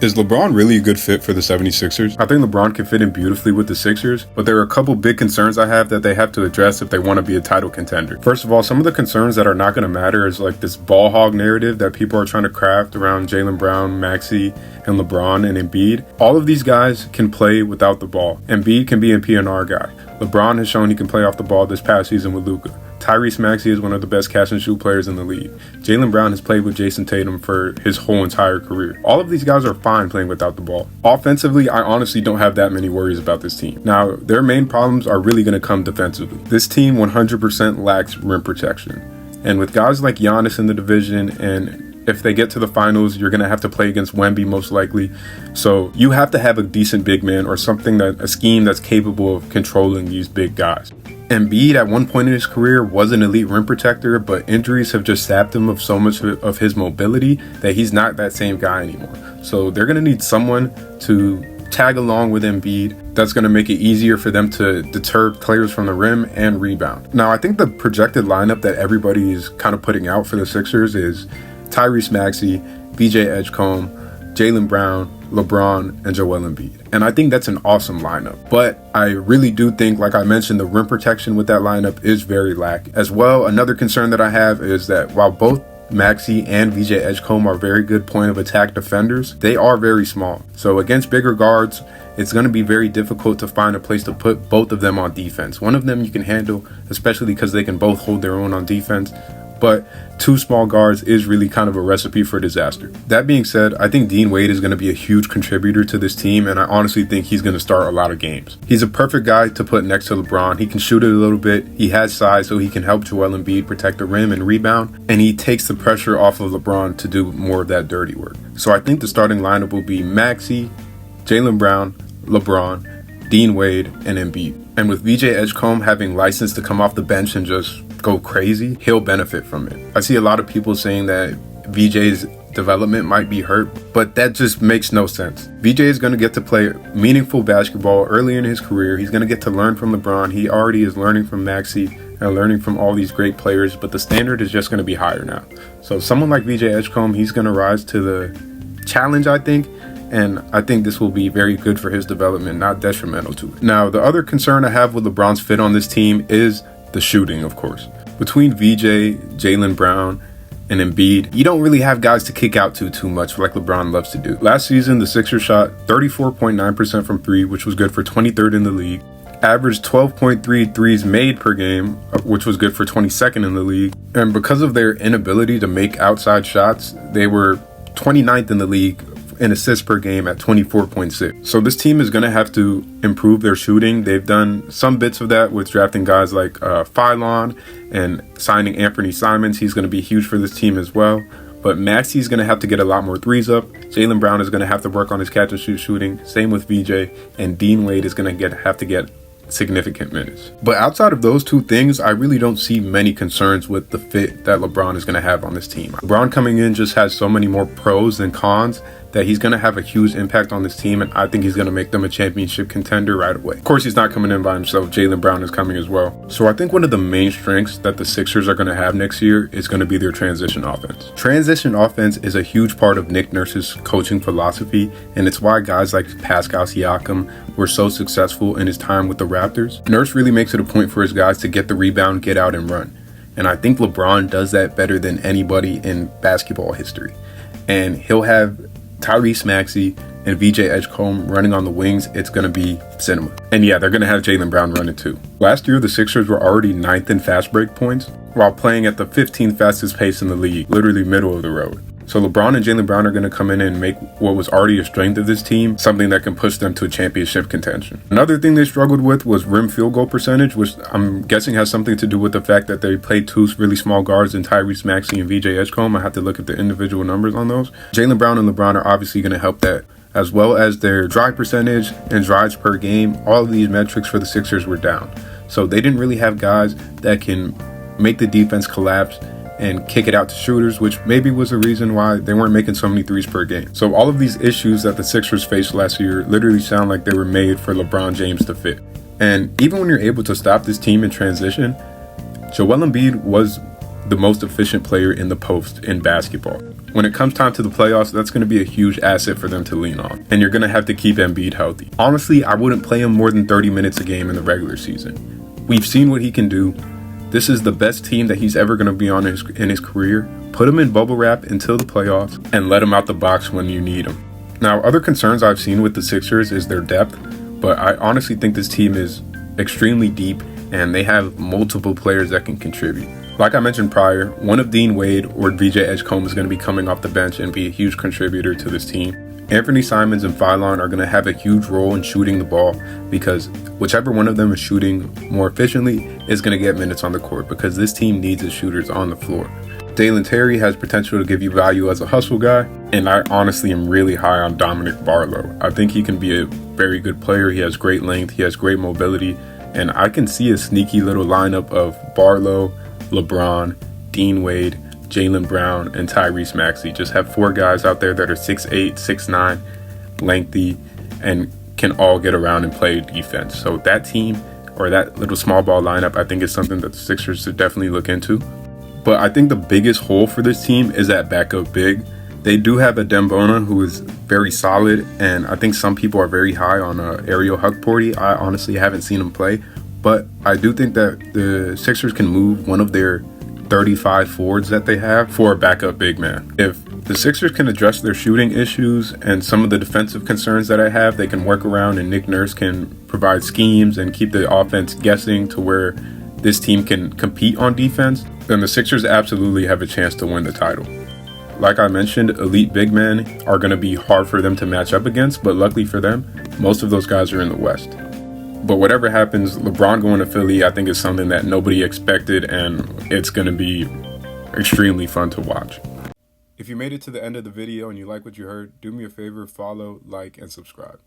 Is LeBron really a good fit for the 76ers? I think LeBron can fit in beautifully with the Sixers, but there are a couple big concerns I have that they have to address if they want to be a title contender. First of all, some of the concerns that are not going to matter is like this ball hog narrative that people are trying to craft around Jaylen Brown, Maxey, and LeBron and Embiid. All of these guys can play without the ball. Embiid can be a PNR guy. LeBron has shown he can play off the ball this past season with Luka. Tyrese Maxey is one of the best catch and shoot players in the league. Jaylen Brown has played with Jason Tatum for his whole entire career. All of these guys are fine playing without the ball. Offensively, I honestly don't have that many worries about this team. Now, their main problems are really going to come defensively. This team 100% lacks rim protection. And with guys like Giannis in the division, and if they get to the finals, you're going to have to play against Wemby most likely. So you have to have a decent big man or a scheme that's capable of controlling these big guys. Embiid at one point in his career was an elite rim protector, but injuries have just sapped him of so much of his mobility that he's not that same guy anymore. So they're going to need someone to tag along with Embiid that's going to make it easier for them to deter players from the rim and rebound. Now, I think the projected lineup that everybody is kind of putting out for the Sixers is Tyrese Maxey, VJ Edgecombe, Jaylen Brown, LeBron, and Joel Embiid. And I think that's an awesome lineup. But I really do think, like I mentioned, the rim protection with that lineup is very lack. As well, another concern that I have is that while both Maxey and VJ Edgecombe are very good point of attack defenders, they are very small. So against bigger guards, it's going to be very difficult to find a place to put both of them on defense. One of them you can handle, especially because they can both hold their own on defense. But two small guards is really kind of a recipe for disaster. That being said, I think Dean Wade is going to be a huge contributor to this team, and I honestly think he's going to start a lot of games. He's a perfect guy to put next to LeBron. He can shoot it a little bit. He has size, so he can help Joel Embiid protect the rim and rebound, and he takes the pressure off of LeBron to do more of that dirty work. So I think the starting lineup will be Maxey, Jaylen Brown, LeBron, Dean Wade, and Embiid. And with VJ Edgecombe having license to come off the bench and just go crazy, he'll benefit from it. I see a lot of people saying that VJ's development might be hurt, but that just makes no sense. VJ is going to get to play meaningful basketball early in his career. He's going to get to learn from LeBron. He already is learning from Maxey and learning from all these great players, but the standard is just going to be higher now. So someone like VJ Edgecombe, he's going to rise to the challenge, I think. And I think this will be very good for his development, not detrimental to it. Now, the other concern I have with LeBron's fit on this team is the shooting, of course. Between VJ, Jaylen Brown, and Embiid, you don't really have guys to kick out to too much like LeBron loves to do. Last season, the Sixers shot 34.9% from three, which was good for 23rd in the league. Averaged 12.3 threes made per game, which was good for 22nd in the league. And because of their inability to make outside shots, they were 29th in the league in assists per game at 24.6. So this team is going to have to improve their shooting. They've done some bits of that with drafting guys like Phylon and signing Anthony Simons. He's going to be huge for this team as well. But Maxey's going to have to get a lot more threes up. Jaylen Brown is going to have to work on his catch and shoot shooting. Same with VJ. And Dean Wade is going to have to get significant minutes. But outside of those two things, I really don't see many concerns with the fit that LeBron is going to have on this team. LeBron coming in just has so many more pros than cons that he's going to have a huge impact on this team, and I think he's going to make them a championship contender right away. Of course, he's not coming in by himself. Jaylen Brown is coming as well. So I think one of the main strengths that the Sixers are going to have next year is going to be their transition offense. Transition offense is a huge part of Nick Nurse's coaching philosophy, and it's why guys like Pascal Siakam were so successful in his time with the Raptors. Nurse really makes it a point for his guys to get the rebound, get out, and run. And I think LeBron does that better than anybody in basketball history. And he'll have Tyrese Maxey and VJ Edgecombe running on the wings. It's going to be cinema. And yeah, they're going to have Jaylen Brown running too. Last year, the Sixers were already 9th in fast break points while playing at the 15th fastest pace in the league, literally middle of the road. So LeBron and Jaylen Brown are going to come in and make what was already a strength of this team something that can push them to a championship contention. Another thing they struggled with was rim field goal percentage, which I'm guessing has something to do with the fact that they played two really small guards in Tyrese Maxey and VJ Edgecombe. I have to look at the individual numbers on those. Jaylen Brown and LeBron are obviously going to help that, as well as their drive percentage and drives per game. All of these metrics for the Sixers were down. So they didn't really have guys that can make the defense collapse and kick it out to shooters, which maybe was the reason why they weren't making so many threes per game. So all of these issues that the Sixers faced last year literally sound like they were made for LeBron James to fit. And even when you're able to stop this team in transition, Joel Embiid was the most efficient player in the post in basketball. when it comes time to the playoffs, that's going to be a huge asset for them to lean on. And you're going to have to keep Embiid healthy. Honestly, I wouldn't play him more than 30 minutes a game in the regular season. We've seen what he can do. This is the best team that he's ever going to be on in his career. Put him in bubble wrap until the playoffs and let him out the box when you need him. Now, other concerns I've seen with the Sixers is their depth, but I honestly think this team is extremely deep and they have multiple players that can contribute. Like I mentioned prior, one of Dean Wade or VJ Edgecombe is going to be coming off the bench and be a huge contributor to this team. Anthony Simons and Phylon are going to have a huge role in shooting the ball because whichever one of them is shooting more efficiently is going to get minutes on the court because this team needs its shooters on the floor. Dalen Terry has potential to give you value as a hustle guy, and I honestly am really high on Dominic Barlow. I think he can be a very good player. He has great length, he has great mobility, and I can see a sneaky little lineup of Barlow, LeBron, Dean Wade, Jaylen Brown, and Tyrese Maxey. Just have 4 guys out there that are 6'8", 6'9", lengthy, and can all get around and play defense. So that team, or that little small ball lineup, I think is something that the Sixers should definitely look into. But I think the biggest hole for this team is that backup big. They do have a Dembona who is very solid, and I think some people are very high on Ariel Hukporty. I honestly haven't seen him play, but I do think that the Sixers can move one of their 35 forwards that they have for a backup big man. If the Sixers can address their shooting issues and some of the defensive concerns that I have, they can work around and Nick Nurse can provide schemes and keep the offense guessing to where this team can compete on defense, then the Sixers absolutely have a chance to win the title. Like I mentioned, elite big men are going to be hard for them to match up against, but luckily for them, most of those guys are in the West. But whatever happens, LeBron going to Philly, I think is something that nobody expected, and it's going to be extremely fun to watch. If you made it to the end of the video and you like what you heard, do me a favor, follow, like, and subscribe.